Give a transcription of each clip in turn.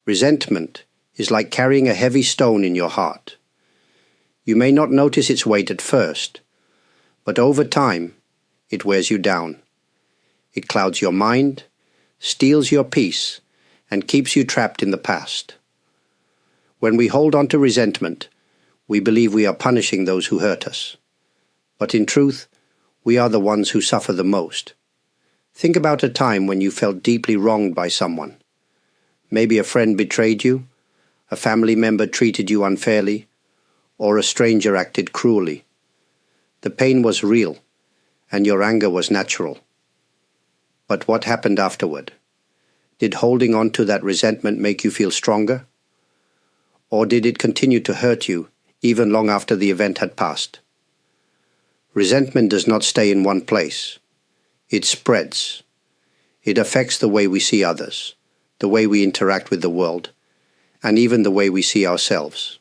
Resentment is like carrying a heavy stone in your heart. You may not notice its weight at first, but over time, it wears you down. It clouds your mind, steals your peace, and keeps you trapped in the past. When we hold on to resentment, we believe we are punishing those who hurt us. But in truth, we are the ones who suffer the most. Think about a time when you felt deeply wronged by someone. Maybe a friend betrayed you, a family member treated you unfairly, or a stranger acted cruelly. The pain was real, and your anger was natural. But what happened afterward? Did holding on to that resentment make you feel stronger? Or did it continue to hurt you even long after the event had passed? Resentment does not stay in one place. It spreads. It affects the way we see others, the way we interact with the world, and even the way we see ourselves.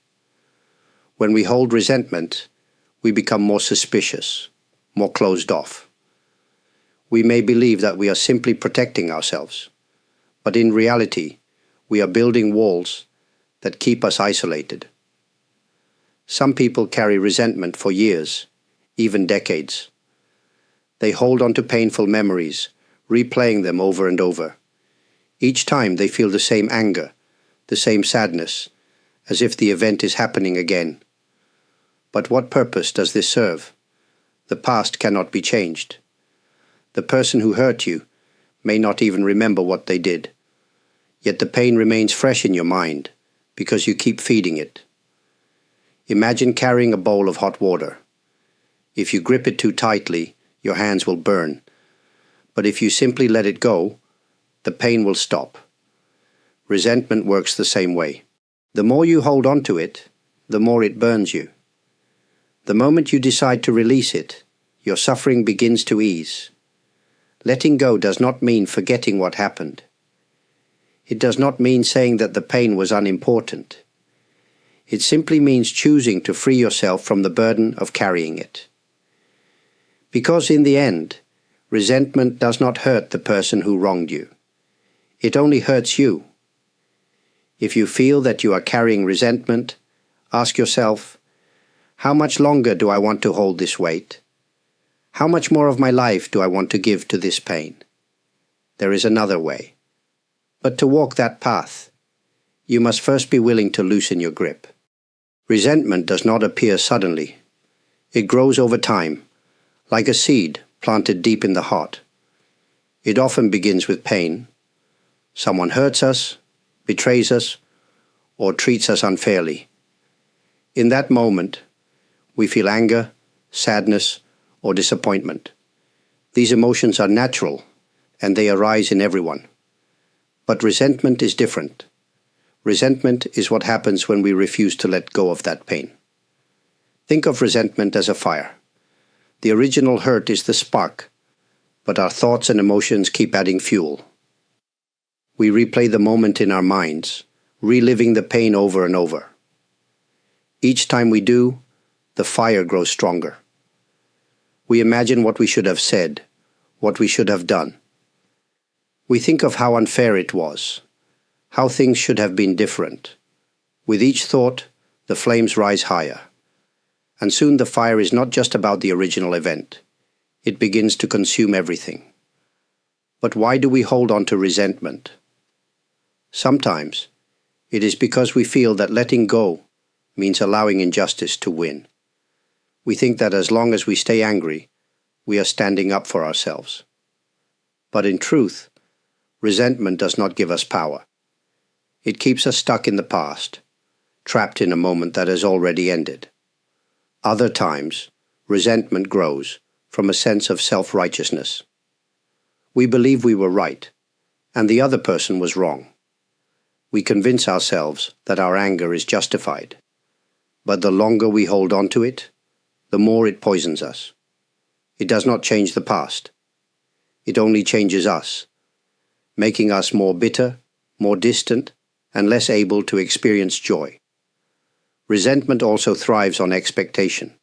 When we hold resentment, we become more suspicious, more closed off. We may believe that we are simply protecting ourselves, but in reality, we are building walls that keep us isolated. Some people carry resentment for years, even decades. They hold on to painful memories, replaying them over and over. Each time they feel the same anger, the same sadness, as if the event is happening again. But what purpose does this serve? The past cannot be changed. The person who hurt you may not even remember what they did, yet the pain remains fresh in your mind because you keep feeding it. Imagine carrying a bowl of hot water. If you grip it too tightly, your hands will burn. But if you simply let it go, the pain will stop. Resentment works the same way. The more you hold on to it, the more it burns you. The moment you decide to release it, your suffering begins to ease. Letting go does not mean forgetting what happened. It does not mean saying that the pain was unimportant. It simply means choosing to free yourself from the burden of carrying it. Because in the end, resentment does not hurt the person who wronged you. It only hurts you. If you feel that you are carrying resentment, ask yourself, how much longer do I want to hold this weight? How much more of my life do I want to give to this pain? There is another way. But to walk that path, you must first be willing to loosen your grip. Resentment does not appear suddenly. It grows over time, like a seed planted deep in the heart. It often begins with pain. Someone hurts us, betrays us, or treats us unfairly. In that moment, we feel anger, sadness, or disappointment. These emotions are natural, and they arise in everyone. But resentment is different. Resentment is what happens when we refuse to let go of that pain. Think of resentment as a fire. The original hurt is the spark, but our thoughts and emotions keep adding fuel. We replay the moment in our minds, reliving the pain over and over. Each time we do, the fire grows stronger. We imagine what we should have said, what we should have done. We think of how unfair it was, how things should have been different. With each thought, the flames rise higher. And soon the fire is not just about the original event. It begins to consume everything. But why do we hold on to resentment? Sometimes, it is because we feel that letting go means allowing injustice to win. We think that as long as we stay angry, we are standing up for ourselves. But in truth, resentment does not give us power. It keeps us stuck in the past, trapped in a moment that has already ended. Other times, resentment grows from a sense of self-righteousness. We believe we were right, and the other person was wrong. We convince ourselves that our anger is justified. But the longer we hold on to it, the more it poisons us. It does not change the past. It only changes us, making us more bitter, more distant, and less able to experience joy. Resentment also thrives on expectation.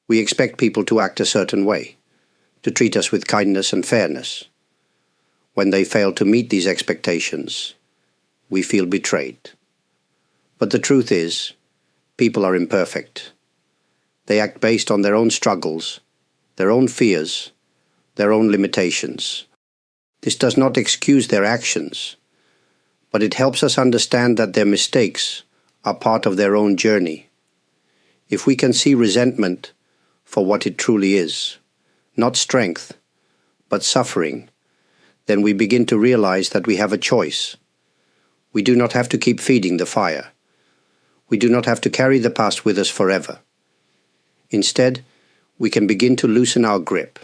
We expect people to act a certain way, to treat us with kindness and fairness. When they fail to meet these expectations, we feel betrayed. But the truth is, people are imperfect. They act based on their own struggles, their own fears, their own limitations. This does not excuse their actions, but it helps us understand that their mistakes are part of their own journey. If we can see resentment for what it truly is, not strength, but suffering, then we begin to realize that we have a choice. We do not have to keep feeding the fire. We do not have to carry the past with us forever. Instead, we can begin to loosen our grip,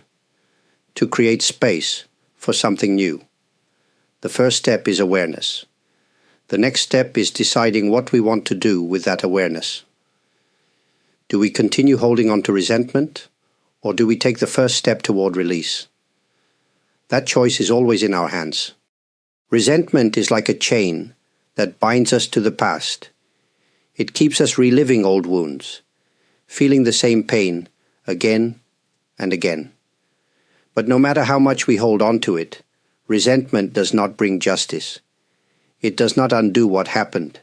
to create space for something new. The first step is awareness. The next step is deciding what we want to do with that awareness. Do we continue holding on to resentment, or do we take the first step toward release? That choice is always in our hands. Resentment is like a chain that binds us to the past. It keeps us reliving old wounds, feeling the same pain again and again. But no matter how much we hold on to it, resentment does not bring justice. It does not undo what happened,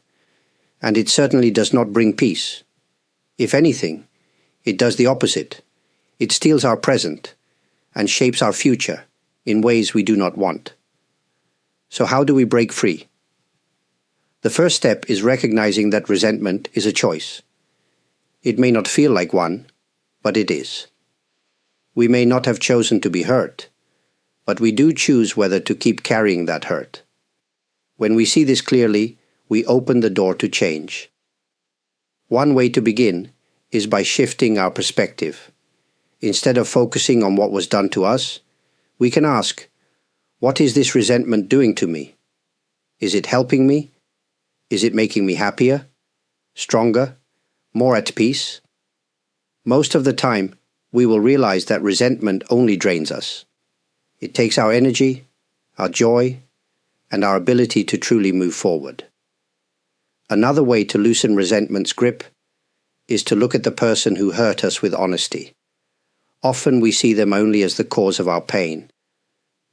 and it certainly does not bring peace. If anything, it does the opposite. It steals our present and shapes our future in ways we do not want. So how do we break free? The first step is recognizing that resentment is a choice. It may not feel like one, but it is. We may not have chosen to be hurt, but we do choose whether to keep carrying that hurt. When we see this clearly, we open the door to change. One way to begin is by shifting our perspective. Instead of focusing on what was done to us, we can ask, what is this resentment doing to me? Is it helping me? Is it making me happier, stronger, more at peace? Most of the time, we will realize that resentment only drains us. It takes our energy, our joy, and our ability to truly move forward. Another way to loosen resentment's grip is to look at the person who hurt us with honesty. Often we see them only as the cause of our pain.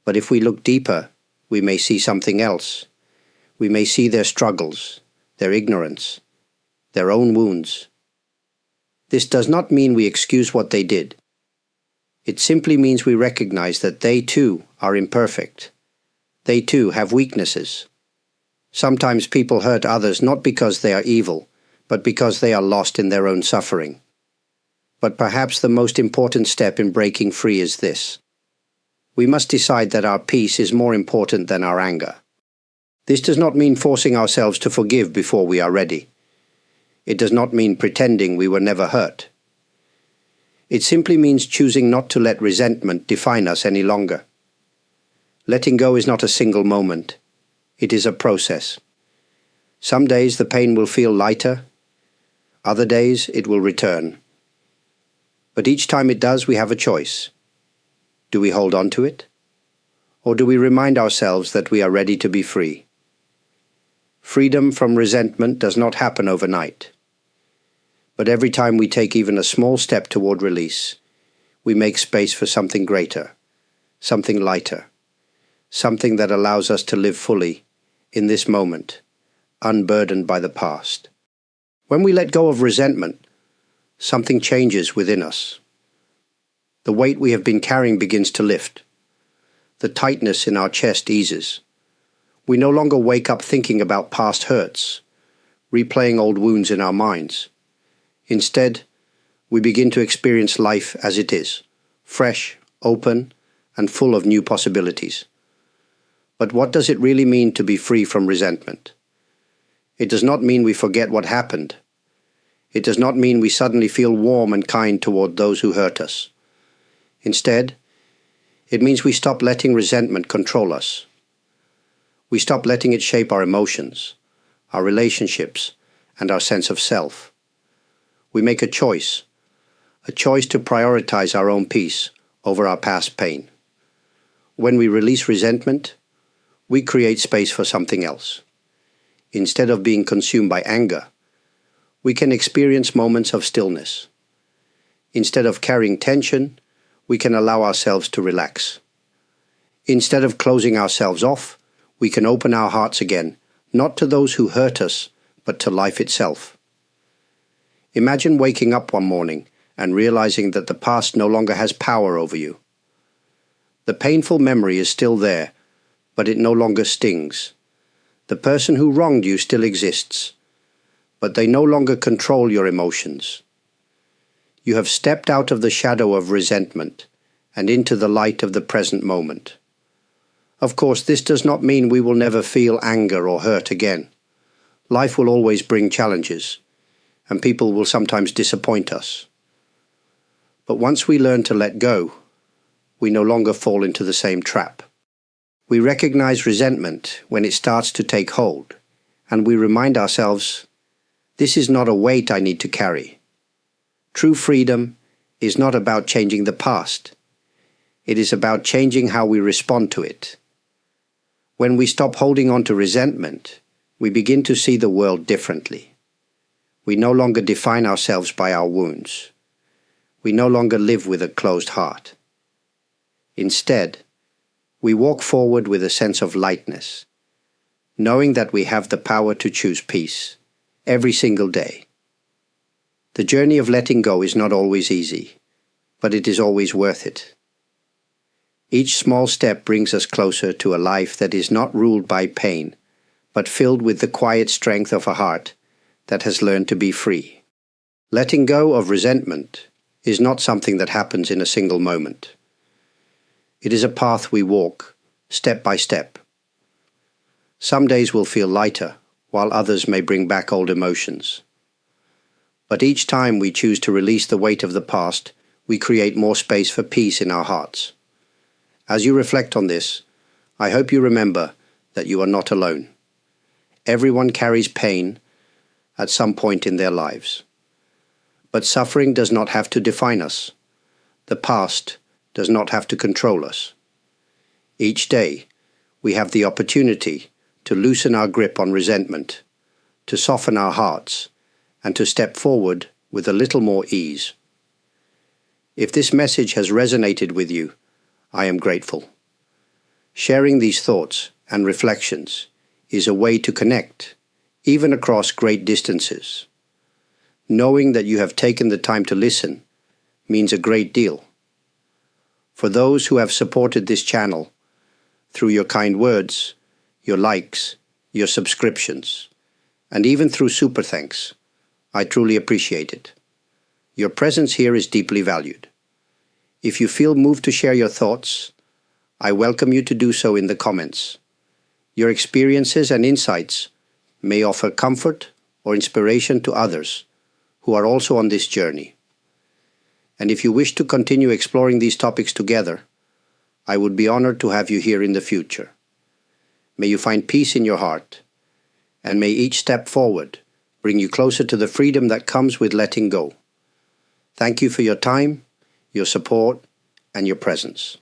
But if we look deeper, we may see something else. We may see their struggles, their ignorance, their own wounds. This does not mean we excuse what they did. It simply means we recognize that they too are imperfect. They too have weaknesses. Sometimes people hurt others not because they are evil, but because they are lost in their own suffering. But perhaps the most important step in breaking free is this. We must decide that our peace is more important than our anger. This does not mean forcing ourselves to forgive before we are ready. It does not mean pretending we were never hurt. It simply means choosing not to let resentment define us any longer. Letting go is not a single moment. It is a process. Some days the pain will feel lighter. Other days it will return. But each time it does, we have a choice. Do we hold on to it? Or do we remind ourselves that we are ready to be free? Freedom from resentment does not happen overnight. But every time we take even a small step toward release, we make space for something greater, something lighter, something that allows us to live fully in this moment, unburdened by the past. When we let go of resentment, something changes within us. The weight we have been carrying begins to lift. The tightness in our chest eases. We no longer wake up thinking about past hurts, replaying old wounds in our minds. Instead, we begin to experience life as it is, fresh, open, and full of new possibilities. But what does it really mean to be free from resentment? It does not mean we forget what happened. It does not mean we suddenly feel warm and kind toward those who hurt us. Instead, it means we stop letting resentment control us. We stop letting it shape our emotions, our relationships, and our sense of self. We make a choice to prioritize our own peace over our past pain. When we release resentment, we create space for something else. Instead of being consumed by anger, we can experience moments of stillness. Instead of carrying tension, we can allow ourselves to relax. Instead of closing ourselves off, we can open our hearts again, not to those who hurt us, but to life itself. Imagine waking up one morning and realizing that the past no longer has power over you. The painful memory is still there, but it no longer stings. The person who wronged you still exists, but they no longer control your emotions. You have stepped out of the shadow of resentment and into the light of the present moment. Of course, this does not mean we will never feel anger or hurt again. Life will always bring challenges, and people will sometimes disappoint us. But once we learn to let go, we no longer fall into the same trap. We recognize resentment when it starts to take hold, and we remind ourselves, this is not a weight I need to carry. True freedom is not about changing the past. It is about changing how we respond to it. When we stop holding on to resentment, we begin to see the world differently. We no longer define ourselves by our wounds. We no longer live with a closed heart. Instead, we walk forward with a sense of lightness, knowing that we have the power to choose peace every single day. The journey of letting go is not always easy, but it is always worth it. Each small step brings us closer to a life that is not ruled by pain, but filled with the quiet strength of a heart that has learned to be free. Letting go of resentment is not something that happens in a single moment. It is a path we walk, step by step. Some days will feel lighter, while others may bring back old emotions. But each time we choose to release the weight of the past, we create more space for peace in our hearts. As you reflect on this, I hope you remember that you are not alone. Everyone carries pain at some point in their lives. But suffering does not have to define us. The past does not have to control us. Each day, we have the opportunity to loosen our grip on resentment, to soften our hearts, and to step forward with a little more ease. If this message has resonated with you, I am grateful. Sharing these thoughts and reflections is a way to connect, even across great distances. Knowing that you have taken the time to listen means a great deal. For those who have supported this channel through your kind words, your likes, your subscriptions, and even through super thanks, I truly appreciate it. Your presence here is deeply valued. If you feel moved to share your thoughts, I welcome you to do so in the comments. Your experiences and insights may offer comfort or inspiration to others who are also on this journey. And if you wish to continue exploring these topics together, I would be honored to have you here in the future. May you find peace in your heart, and may each step forward bring you closer to the freedom that comes with letting go. Thank you for your time, your support, and your presence.